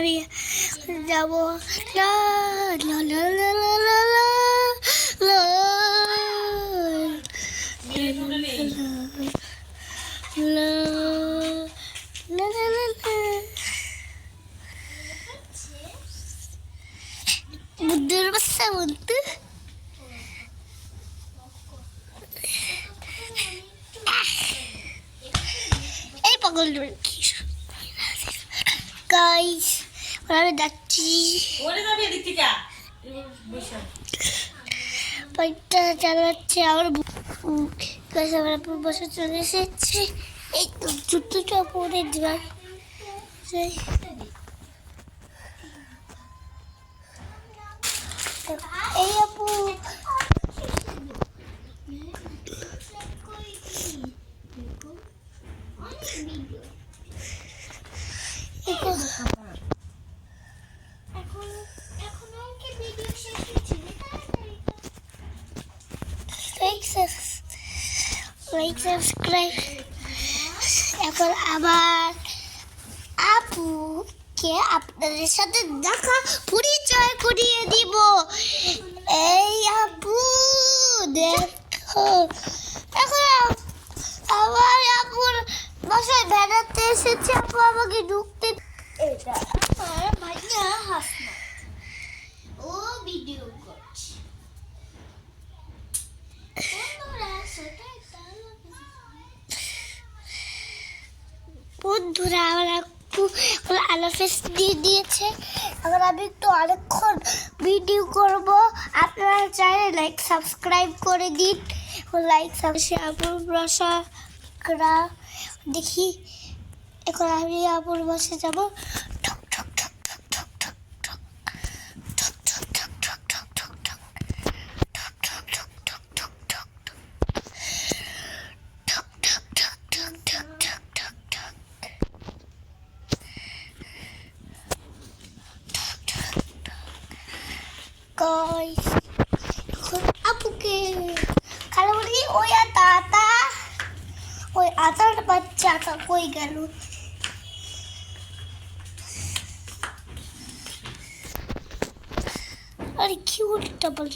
বাড়ি যাবো। লা লা লা লা লা লা লা লা লা লা লা লা লা। বুদ্ধুর বাচ্চা বুদ্ধু। এই পাগল গাইস, আমি যাচ্ছি বাইকটা চালাচ্ছে। আমার গাছ আমার বসে চলে এসেছে। এই তো জুতোটা পরে যাই। এই আপু লাইক সাবস্ক্রাইব। এখন আবার আপুকে আপনাদের সাথে দেখা পরিচয় করিয়ে দিব। এই আপু দেখো, এখন আবার আপুর বাসায় বেড়াতে এসেছে। আপু আমাকে ঢুকতে, এটা আমার ভাইয়া হাসনা, ও ভিডিও করছে। বন্ধুরা আমার আপু আলাফেস দিয়ে দিয়েছে। এখন আমি একটু অনেকক্ষণ ভিডিও করবো। আপনারা চাইলে লাইক সাবস্ক্রাইব করে দিন। লাইক সাবস্ক্রাইব আপুর বাসা দেখি। এখন আমি আপুর বাসে যাবো। Guys, আপুকে খালা বলি ওই আতা ওই আতার বাচ্চাটা কই গেল? আরে কি উল্টা বল।